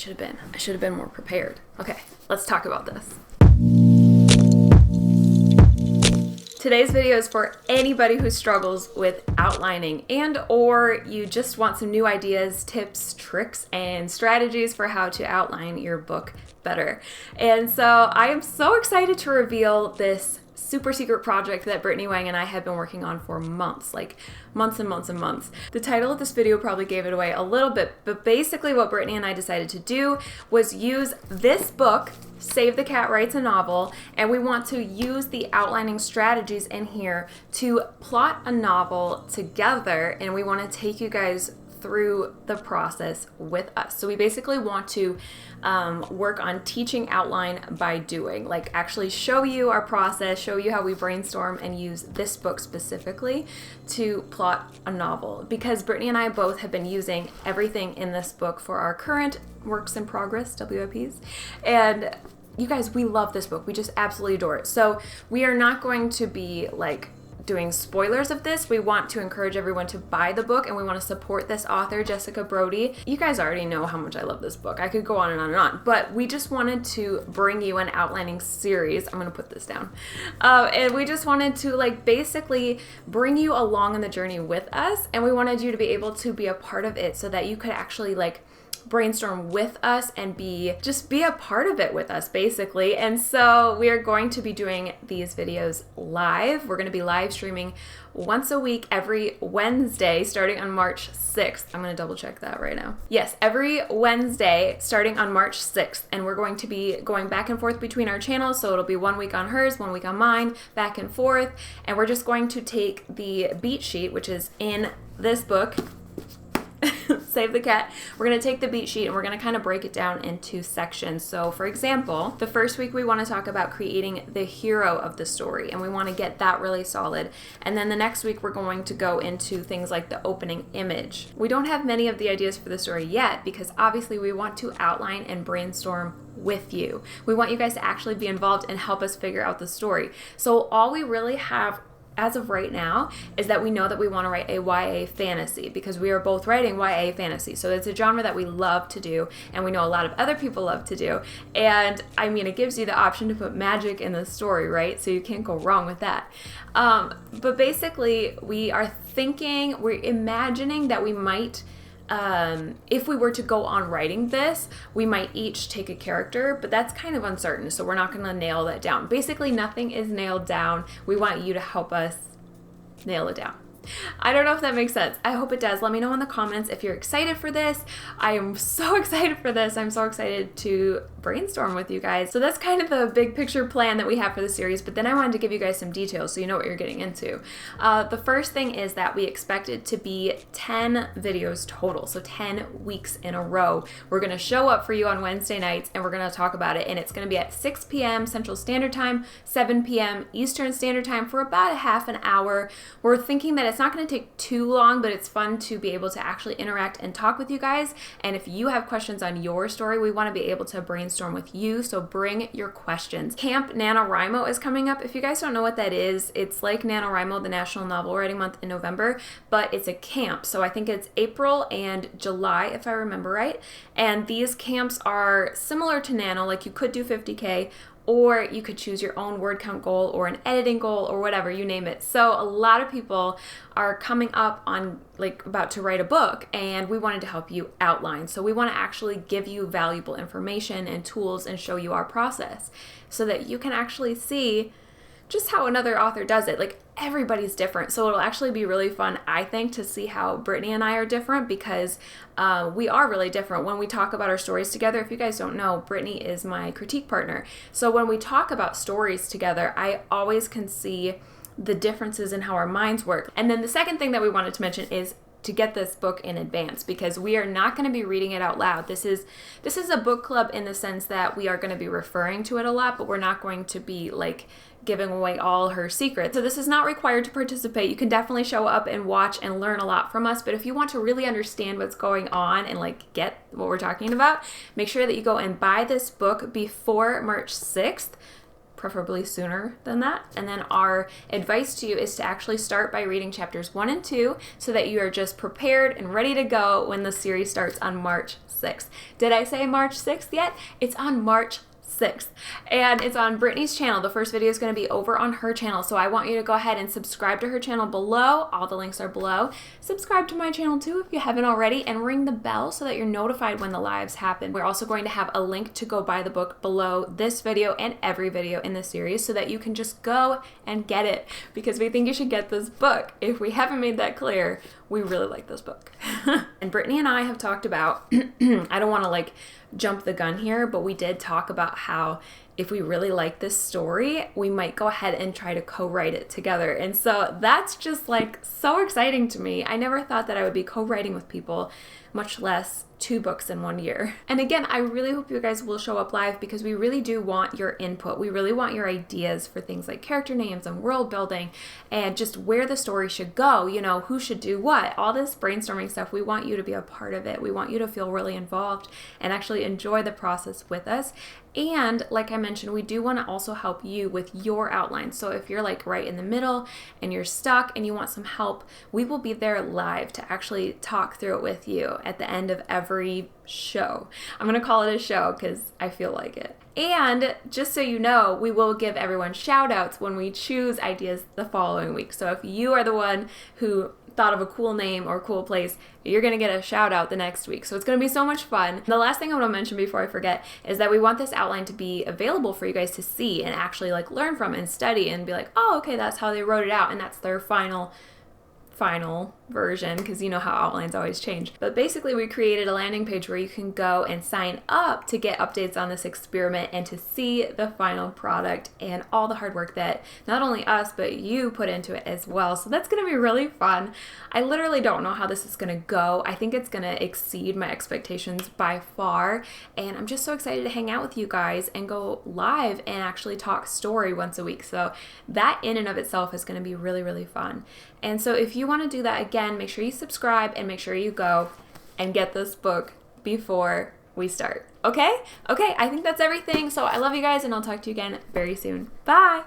should have been more prepared. Okay, let's talk about this. Today's video is for anybody who struggles with outlining and or you just want some new ideas, tips, tricks, and strategies for how to outline your book better. And so I am so excited to reveal this super secret project that Brittany Wang and I have been working on for months, like months and months and months. The title of this video probably gave it away a little bit, but basically what Brittany and I decided to do was use this book, Save the Cat Writes a Novel, and we want to use the outlining strategies in here to plot a novel together, and we want to take you guys through the process with us. So we basically want to work on teaching outline by doing, like actually show you our process, show you how we brainstorm and use this book specifically to plot a novel. Because Brittany and I both have been using everything in this book for our current works in progress, WIPs, and you guys, we love this book. We just absolutely adore it. So we are not going to be like doing spoilers of this. We want to encourage everyone to buy the book, and we want to support this author, Jessica Brody. You guys already know how much I love this book. I could go on and on and on, but we just wanted to bring you an outlining series. I'm going to put this down. And we just wanted to like basically bring you along on the journey with us, and we wanted you to be able to be a part of it so that you could actually like brainstorm with us and be a part of it with us basically. And so we are going to be doing these videos live. We're going to be live streaming once a week every Wednesday starting on March 6th. I'm going to double check that right now. Yes, every Wednesday starting on March 6th. And we're going to be going back and forth between our channels. So it'll be 1 week on hers, 1 week on mine, back and forth. And we're just going to take the beat sheet, which is in this book, Save the Cat. We're going to take the beat sheet and we're going to kind of break it down into sections. So for example, the first week we want to talk about creating the hero of the story, and we want to get that really solid. And then the next week we're going to go into things like the opening image. We don't have many of the ideas for the story yet because obviously we want to outline and brainstorm with you. We want you guys to actually be involved and help us figure out the story. So all we really have as of right now is that we know that we want to write a YA fantasy because we are both writing YA fantasy. So it's a genre that we love to do and we know a lot of other people love to do. And I mean, it gives you the option to put magic in the story, right? So you can't go wrong with that. But basically we're imagining that we might, if we were to go on writing this, we might each take a character, but that's kind of uncertain, so we're not going to nail that down. Basically, nothing is nailed down. We want you to help us nail it down. I don't know if that makes sense. I hope it does. Let me know in the comments if you're excited for this. I am so excited for this. I'm so excited to brainstorm with you guys. So that's kind of the big picture plan that we have for the series, but then I wanted to give you guys some details so you know what you're getting into. The first thing is that we expect it to be 10 videos total, so 10 weeks in a row. We're going to show up for you on Wednesday nights and we're going to talk about it, and it's going to be at 6 p.m. Central Standard Time, 7 p.m. Eastern Standard Time for about a half an hour. We're thinking that it's not going to take too long, but it's fun to be able to actually interact and talk with you guys. And if you have questions on your story, we want to be able to brainstorm with you. So bring your questions. Camp NaNoWriMo is coming up. If you guys don't know what that is, it's like NaNoWriMo, the National Novel Writing Month in November, but it's a camp. So I think it's April and July, if I remember right. And these camps are similar to Nano, like you could do 50K, or you could choose your own word count goal or an editing goal or whatever, you name it. So a lot of people are coming up on like about to write a book, and we wanted to help you outline. So we want to actually give you valuable information and tools and show you our process so that you can actually see just how another author does it. Like everybody's different. So it'll actually be really fun, I think, to see how Brittany and I are different because we are really different when we talk about our stories together. If you guys don't know, Brittany is my critique partner. So when we talk about stories together, I always can see the differences in how our minds work. And then the second thing that we wanted to mention is to get this book in advance because we are not going to be reading it out loud. This is a book club in the sense that we are going to be referring to it a lot, but we're not going to be like giving away all her secrets. So this is not required to participate. You can definitely show up and watch and learn a lot from us, but if you want to really understand what's going on and like get what we're talking about, make sure that you go and buy this book before March 6th. preferably sooner than that. And then our advice to you is to actually start by reading chapters 1 and 2 so that you are just prepared and ready to go when the series starts on March 6th. Did I say March 6th yet? It's on March 6th, and it's on Brittany's channel. The first video is going to be over on her channel, so I want you to go ahead and subscribe to her channel below. All the links are below. Subscribe to my channel too if you haven't already, and ring the bell so that you're notified when the lives happen. We're also going to have a link to go buy the book below this video and every video in this series so that you can just go and get it, because we think you should get this book. If we haven't made that clear, we really like this book. And Brittany and I have talked about, I don't want to like jump the gun here, but we did talk about how if we really like this story, we might go ahead and try to co-write it together. And so that's just like so exciting to me. I never thought that I would be co-writing with people, much less 2 books in 1 year. And again, I really hope you guys will show up live because we really do want your input. We really want your ideas for things like character names and world building and just where the story should go, you know, who should do what, all this brainstorming stuff. We want you to be a part of it. We want you to feel really involved and actually enjoy the process with us. And like I mentioned, we do want to also help you with your outline. So if you're like right in the middle and you're stuck and you want some help, we will be there live to actually talk through it with you at the end of every show. I'm going to call it a show because I feel like it. And just so you know, we will give everyone shout outs when we choose ideas the following week. So if you are the one who thought of a cool name or cool place, you're going to get a shout out the next week. So it's going to be so much fun. The last thing I want to mention before I forget is that we want this outline to be available for you guys to see and actually like learn from and study and be like, oh, okay, that's how they wrote it out and that's their final version, because you know how outlines always change. But basically we created a landing page where you can go and sign up to get updates on this experiment and to see the final product and all the hard work that not only us but you put into it as well. So that's going to be really fun. I literally don't know how this is going to go. I think it's going to exceed my expectations by far, and I'm just so excited to hang out with you guys and go live and actually talk story once a week. So that in and of itself is going to be really, really fun. And so if you want to do that, again, make sure you subscribe and make sure you go and get this book before we start. Okay? Okay, I think that's everything. So I love you guys and I'll talk to you again very soon. Bye!